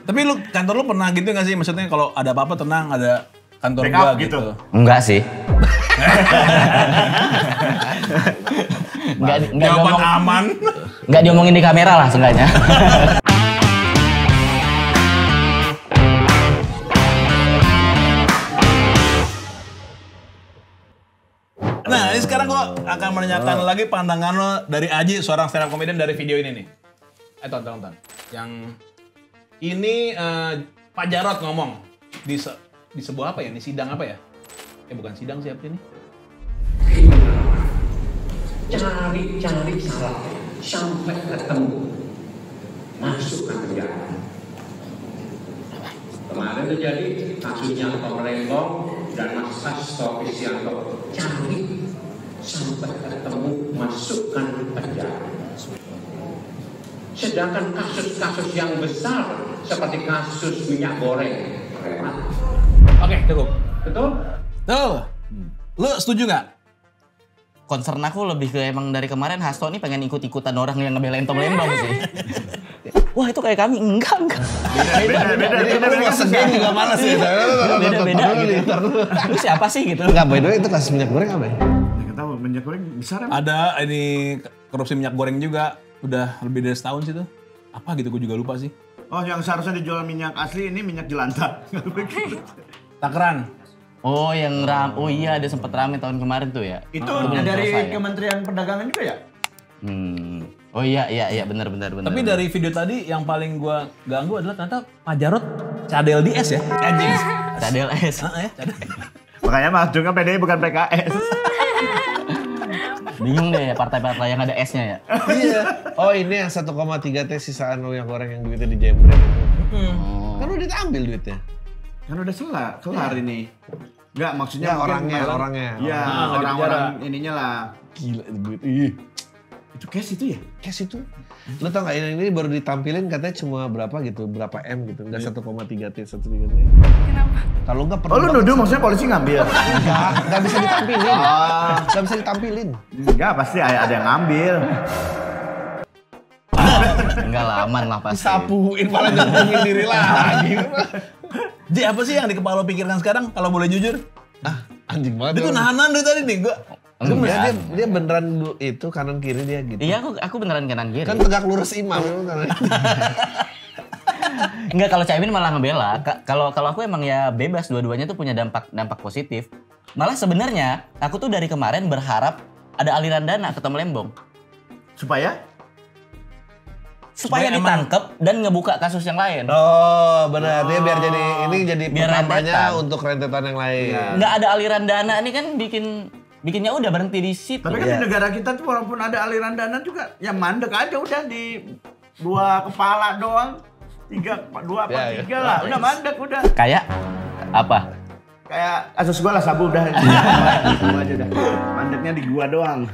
Tapi lu kantor lu pernah gitu nggak sih? Maksudnya kalau ada apa-apa tenang, ada kantor Backup gua gitu. gitu. Enggak sih. Jawaban aman. Enggak diomongin di kamera lah seenggaknya. Nah, ini sekarang gua akan menanyakan lagi pandangan lo dari Aji, seorang stand up comedian dari video ini nih. Tonton. Yang ini Pak Jarod ngomong di sebuah apa ya? Di sidang apa ya? Bukan sidang siapa ini? Cari salah sampai ketemu, masuk ke penjara. Kemarin terjadi kasusnya Tom Lembong dan Mas Hasto Kristianto, cari sampai ketemu, masukkan ke penjara. Sedangkan kasus-kasus yang besar seperti kasus minyak goreng, lewat. Oke, cukup. Betul? Tuh. Lu setuju nggak? Concern aku lebih ke emang dari kemarin Hasto nih pengen ikut-ikutan orang yang ngebelain Tom Lembong sih. Wah itu kayak kami, enggak. Beda. Segan juga malas ya. Beda gitu. Lu siapa sih gitu? Enggak, by the way itu kasus minyak goreng apa ya? Nggak tahu, minyak goreng besar emang. Ada ini korupsi minyak goreng juga. Udah lebih dari setahun sih tuh. Apa gitu, gue juga lupa sih. Oh, yang seharusnya dijual minyak asli ini minyak jelantah. Takaran. Oh yang oh iya ada sempet rame tahun kemarin tuh ya. Itu Belum dari selesai ya? Kementerian Perdagangan juga ya? Oh iya benar. Tapi dari video tadi yang paling gua ganggu adalah ternyata Pak Jarod cadel di es ya. Anjing. Cadel S. Makanya Mas Jung kan PDI bukan PKS. Bingung deh ya partai-partai yang ada S-nya ya. Iya. Oh ini yang 1,3 T sisaan minyak goreng yang duitnya di jembreng itu. Kan udah diambil duitnya. Kan udah kelar ini. Enggak, maksudnya Ya, mungkin orangnya. Iya, Ah, orang-orang ininya lah. Gila itu duit. Ih. Itu cash itu ya? Cash itu. Lo tau gak ini baru ditampilin katanya cuma berapa gitu, berapa M gitu. Enggak 1,3 T, 1,3 T. Kenapa? Kalau enggak perlu Oh, lu banget nuduh sih. maksudnya polisi ngambil? Enggak bisa ditampilin. Enggak bisa ditampilin. Enggak, pasti ada yang ngambil. Enggak lah aman lah pasti. Sapuin malah nyembungin diri lagi. Ji, apa sih yang di kepala lo pikirkan sekarang kalau boleh jujur? Ah, anjing banget. Itu nahanan dari tadi nih gua. Enggak, dia beneran itu kanan kiri dia gitu. Iya aku beneran kanan kiri. Kan tegak lurus imam memang kanan. Enggak kalau Caimin malah ngebela. Kalau aku emang ya bebas dua-duanya tuh punya dampak positif. Malah sebenarnya aku tuh dari kemarin berharap ada aliran dana ke Tom Lembong Supaya supaya emang- ditangkep dan ngebuka kasus yang lain. Oh, benar. Dia biar jadi Biar pertamanya rentetan. untuk rentetan yang lain. Iya. Nggak ada aliran dana ini kan bikinnya udah berhenti di situ. tapi kan di negara kita tuh walaupun ada aliran dana juga ya mandek aja udah di 2 kepala doang. 2 apa Ya, 3 lah. Udah mandek udah. Kayak apa? Kayak kasus gua lah sabu udah. Gua aja dah. Mandeknya di gua doang.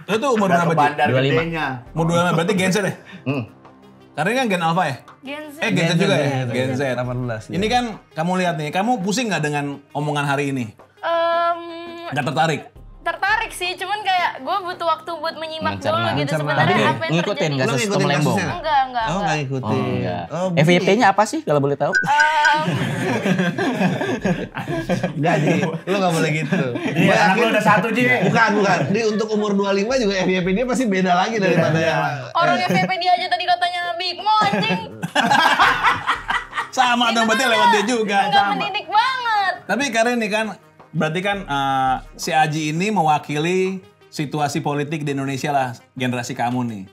Itu umur Udah berapa, ke Ji? bandar 25. gedenya. Umur 25 berarti Gen Z ya? Karena ini kan Gen Alpha ya? Gen Z. Gen Z juga ya? Gen Z. 18. Ini kan kamu lihat nih, kamu pusing nggak dengan omongan hari ini? Nggak tertarik? Tertarik sih, cuman kayak gue butuh waktu buat menyimak Mencerna. dulu gitu Mencerna. sebenarnya Tapi apa yang ngikutin terjadi. kasus Lu ngikutin Tom Lembong? kasusnya? Enggak. Oh, enggak ngikutin. Enggak. Oh, FYP-nya apa sih kalau boleh tahu? Enggak, Ji. Lu enggak boleh gitu. Iya, anak lu udah 1, Ji. Bukan. Dia untuk umur 25 juga FYP dia pasti beda lagi daripada yang lain. Orang FVP dia aja tadi katanya Big Mo anjing. Sama dong, berarti lewat dia juga. Enggak mendidik banget. Tapi karena ini kan, berarti kan si Aji ini mewakili situasi politik di Indonesia lah, generasi kamu nih.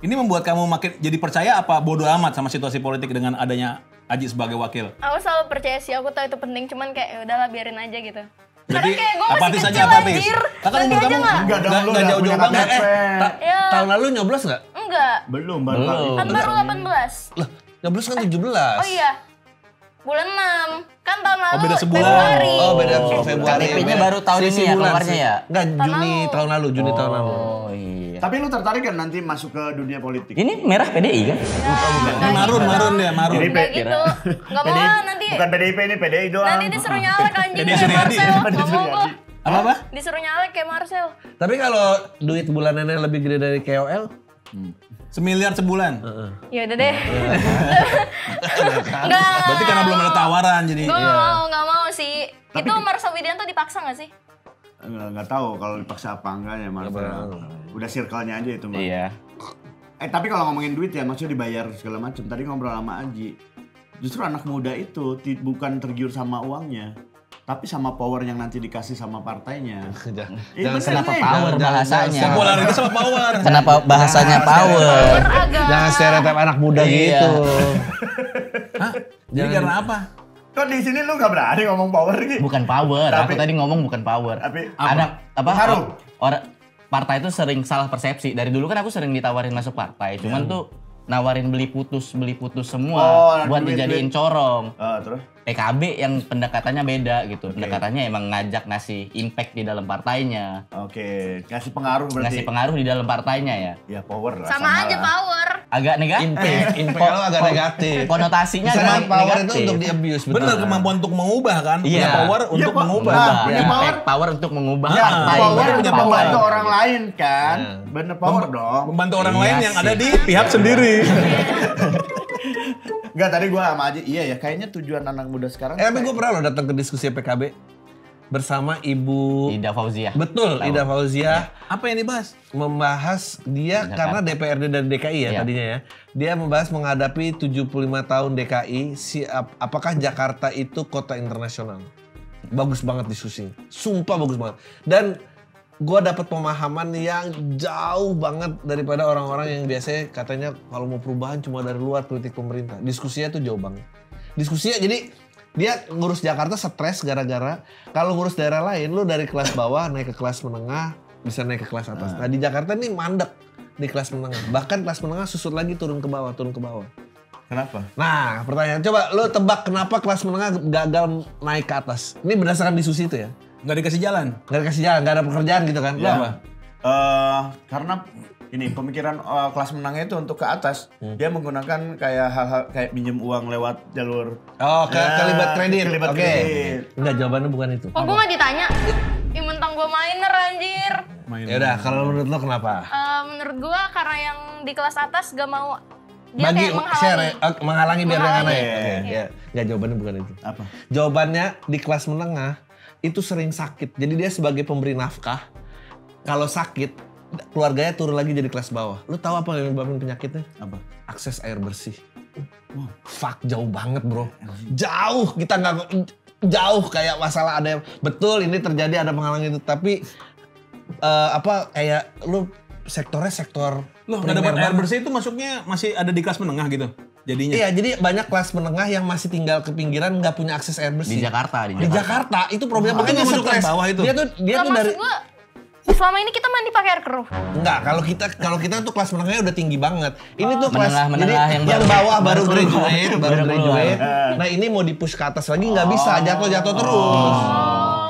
Ini membuat kamu makin jadi percaya apa bodoh amat sama situasi politik dengan adanya Aji sebagai wakil? Aku selalu percaya sih, aku tahu itu penting, cuman kayak ya udahlah biarin aja gitu. Berarti Karena kayak gue masih apatis kecil aja, apatis. anjir. Kakak Nanti umur aja kamu nggak? Enggak dong, lu nggak udah jauh-jauh punya banget. KTP. Ya. Tahun lalu nyoblos enggak? Enggak. Belum. Kan baru 18. Lah, nyoblos kan 17. Oh iya. Bulan 6. Kan tahun lalu beda sebulan. Februari. Oh, beda Februari. KTP-nya baru tahun ini ya keluarnya ya? Enggak, Juni tahun lalu, Juni tahun lalu. Oh iya. Tapi lu tertarik kan nanti masuk ke dunia politik? Ini merah PDI kan? Ini marun dia, marun. Jadi Kayak gitu. Enggak mau ah, nanti. Bukan PDIP ini, PDI doang. Nanti disuruh nyalek anjing Jadi kayak Suryadi. Marcel. Enggak mau gua. 1 miliar sebulan. Ya udah deh. Enggak. Berarti karena belum ada tawaran jadi. Gue nggak mau sih. Itu Marcel Widianto dipaksa nggak sih? Nggak tahu kalau dipaksa apa enggak ya Marcel. Udah circle-nya aja itu mah. Iya. Tapi kalau ngomongin duit ya maksudnya dibayar segala macam. Tadi ngobrol sama Aji. Justru anak muda itu bukan tergiur sama uangnya, tapi sama power yang nanti dikasih sama partainya. Jangan Kenapa power bahasanya? Popularitas sama power. Kenapa bahasanya power? Jangan stereotip anak muda Iya. gitu. Hah? Jadi karena apa? Kok di sini lu nggak berani ngomong power gitu? Bukan power. Aku Tapi- tadi ngomong bukan power. Tapi Ada apa? Pengaruh. Orang partai itu sering salah persepsi. Dari dulu kan aku sering ditawarin masuk partai, cuman tuh nawarin beli putus semua buat duit. dijadiin corong. Terus? PKB yang pendekatannya beda gitu. Pendekatannya emang ngajak ngasih impact di dalam partainya. Oke, ngasih pengaruh berarti. Ngasih pengaruh di dalam partainya ya. Ya power lah. Sama aja lah. power. Agak negatif. Impact lo agak negatif. Konotasinya Misalnya agak power negatif. itu untuk di-abuse. Bener, kemampuan untuk mengubah kan? Punya Iya. power Iya, untuk Pak. mengubah. Nah, Ubah. punya Impact power untuk mengubah Ya, partai. power punya untuk power. membantu orang lain kan. Iya. Bener power dong. Membantu orang Iya lain yang sih. ada di pihak sendiri. Enggak, tadi gua sama Aji, iya ya kayaknya tujuan anak muda sekarang. Tapi gue pernah loh datang ke diskusi PKB bersama Ibu. Ida Fauzia. Betul, Ida Fauzia. Apa yang dibahas? Membahas dia Jakarta. karena DPRD dan DKI ya Iya. tadinya ya. Dia membahas menghadapi 75 tahun DKI, apakah Jakarta itu kota internasional. Bagus banget diskusi. Sumpah bagus banget. Dan gue dapat pemahaman yang jauh banget daripada orang-orang yang biasanya katanya kalau mau perubahan cuma dari luar politik pemerintah. Diskusinya tuh jauh banget. Diskusinya jadi dia ngurus Jakarta stres gara-gara kalau ngurus daerah lain lu dari kelas bawah naik ke kelas menengah bisa naik ke kelas atas. Nah di Jakarta nih mandek di kelas menengah. Bahkan kelas menengah susut lagi turun ke bawah. Kenapa? Nah pertanyaan coba lu tebak kenapa kelas menengah gagal naik ke atas. Ini berdasarkan diskusi itu ya. Nggak dikasih jalan. Gak dikasih jalan, gak ada pekerjaan gitu kan. Lu Ya. apa? Karena ini pemikiran kelas menengah itu untuk ke atas. Dia menggunakan kayak hal-hal kayak minjem uang lewat jalur. Oh, kelibat kredit. Kelibat Oke. kredit. Enggak, jawabannya bukan itu. Oh, gue nggak ditanya. Ih, mentang gue minor anjir. Ya udah, kalau menurut lo kenapa? Menurut gue karena yang di kelas atas gak mau dia Bagi kayak menghalangi. share, menghalangi biar yang Menghalangi. naik. Oke, Iya. ya. Enggak, jawabannya bukan itu. Apa? Jawabannya di kelas menengah itu sering sakit. Jadi dia sebagai pemberi nafkah, kalau sakit keluarganya turun lagi jadi kelas bawah. Lu tahu apa yang menyebabkan penyakitnya? Apa? Akses air bersih. Fuck, jauh banget bro. Jauh, kita nggak jauh kayak masalah ada yang betul ini terjadi ada penghalang itu. Tapi kayak lu sektornya sektor Loh, nggak dapat air bersih itu masuknya masih ada di kelas menengah gitu jadinya. Iya, jadi banyak kelas menengah yang masih tinggal ke pinggiran nggak punya akses air bersih. Di Jakarta. Di Jakarta itu problem Itu makanya nggak masuk stres. kelas bawah itu? Dia tuh Nggak, dari maksud gue selama ini kita mandi pakai air keruh. enggak, kalau kita tuh kelas menengahnya udah tinggi banget. Ini tuh kelas Menengah-menengah jadi yang yang baru- bawah baru baru keluar. graduate, Baru keluar. Nah, ini mau di-push ke atas lagi nggak bisa, jatuh terus.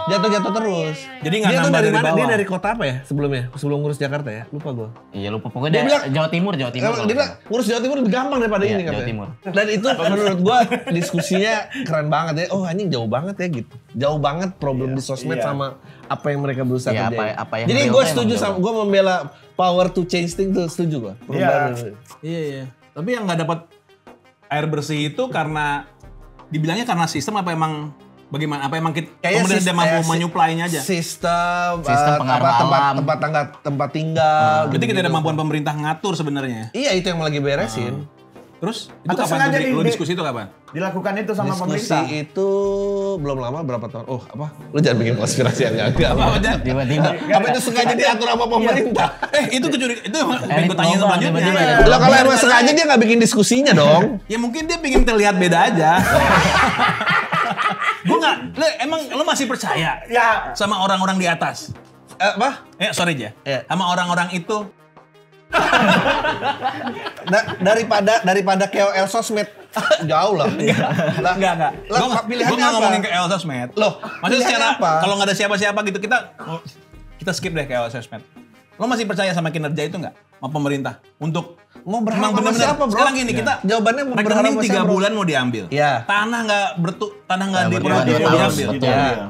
Jatuh terus. Jadi nggak Dia tuh nambah dari dari mana? bawah. Dia dari kota apa ya sebelumnya? Sebelum ngurus Jakarta ya? Lupa gua. Iya lupa pokoknya Dia dia bilang- Jawa Timur. Dia bilang ngurus Jawa Timur lebih gampang daripada Iya, ini Jawa katanya. Timur. Dan itu menurut gua diskusinya keren banget ya. Oh anjing jauh banget ya gitu. Jauh banget problem di sosmed Iya. sama apa yang mereka berusaha Iya, kerjain. apa yang Jadi real gue tuh setuju emang sama, jauh. gue membela power to change thing tuh setuju gue. Iya. Tapi yang nggak dapat air bersih itu karena dibilangnya karena sistem apa emang bagaimana? Apa emang kita kemudian dia mampu menyuplainya aja? Sistem pengaruh alam. tempat tinggal. Berarti kita gitu-gitu. ada kemampuan pemerintah ngatur sebenarnya. Iya itu yang lagi beresin. Terus itu Atau kapan sengaja tuh? Lu di- diskusi itu kapan? Dilakukan itu sama Diskusi pemerintah. itu belum lama berapa tahun? Oh apa? Lu jangan bikin konspirasi yang enggak. Tiba-tiba. Apa itu sengaja diatur sama pemerintah? itu kecurigaan itu yang Elit gue tanya global, selanjutnya. tiba-tiba. Lo kalau emang sengaja dia nggak bikin diskusinya dong. Ya mungkin dia pengen terlihat beda aja. Gue nggak, emang lo masih percaya Ya, sama orang-orang di atas? Apa? Sorry aja. Iya. Sama orang-orang itu. Daripada KOL sosmed jauh lah. Enggak. Lah, Gue pilihannya nggak apa? ngomongin ke El Sosmed. Loh, Maksudnya pilihannya secara apa? kalau nggak ada siapa-siapa gitu kita skip deh ke El Sosmed. Lo masih percaya sama kinerja itu nggak? Sama pemerintah untuk Mau berharap emang sama bener-bener- siapa, bro? Sekarang gini Ya. kita Jawabannya mau berharap rekening sama 3 siapa, bro? bulan mau diambil. Iya. Tanah nggak Nggak diproduksi berjual, mau diambil. betul. Iya.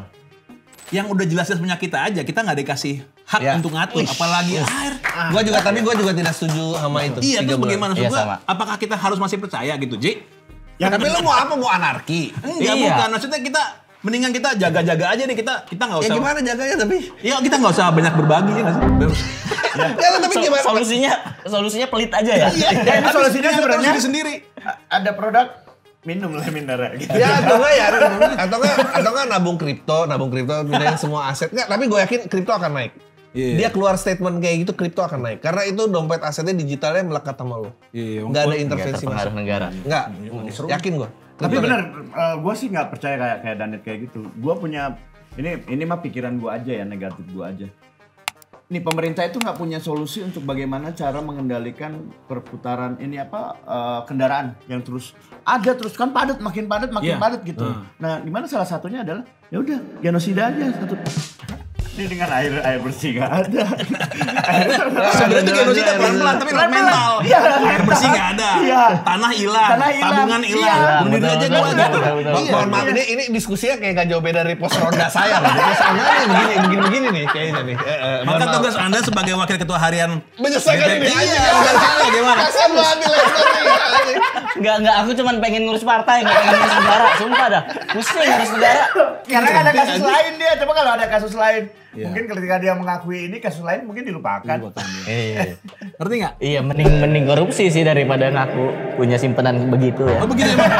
Yang udah jelas-jelas punya kita aja, kita nggak dikasih hak Ya. untuk ngatur, apalagi air. Gua juga tidak setuju sama itu. Iya, 3 terus bulan. bagaimana Iya, maksud sama. gua? Apakah kita harus masih percaya gitu, Ji? Tapi lu mau apa? Mau anarki? Enggak, Iya. bukan. Maksudnya kita mendingan kita jaga-jaga aja nih, kita nggak Ya usah. gimana jaganya tapi? Ya kita nggak usah banyak berbagi ya nggak sih? Ya tapi gimana? Solusinya pelit aja ya. Ya, ini solusinya sebenarnya diri sendiri. ada produk minum lah mineral gitu. Ya atau enggak ya atau enggak nabung kripto pindahin semua aset enggak, tapi gue yakin kripto akan naik. Iya. Dia keluar statement kayak gitu, kripto akan naik karena itu dompet asetnya digitalnya melekat sama lo. Iya, Enggak ada Nggak intervensi terpengaruh masuk. negara. Enggak, yakin gue. Tapi benar, gue sih nggak percaya kayak Danet kayak gitu. Gue punya ini mah pikiran gue aja ya, negatif gue aja. Nih pemerintah itu nggak punya solusi untuk bagaimana cara mengendalikan perputaran ini kendaraan yang terus kan makin padat Iya. gitu. Nah, gimana salah satunya adalah ya udah genosida aja satu. Ini dengan air bersih nggak ada. Sebenarnya itu genosida pelan-pelan tapi lewat mental. Iya, Air bersih nggak ada. Iya. Tanah hilang. Tanah hilang. Tabungan hilang. Iya. Bunuh diri aja gua gitu. Betul. Mohon maaf ini diskusinya kayak gak jauh beda dari pos ronda saya loh. Pos ronda nih begini nih kayaknya nih. Maka tugas Anda sebagai wakil ketua harian menyelesaikan ini aja. Iya, gimana? Kasian lu ambil lagi. Enggak, aku cuman pengen ngurus partai, enggak pengen ngurus negara. Sumpah dah. Pusing ngurus negara. Karena ada kasus lain dia. Coba kalau ada kasus lain, mungkin ketika dia mengakui ini kasus lain mungkin dilupakan. Iya. Ngerti nggak? Iya, mending korupsi sih daripada ngaku punya simpenan begitu ya. Oh begini emang.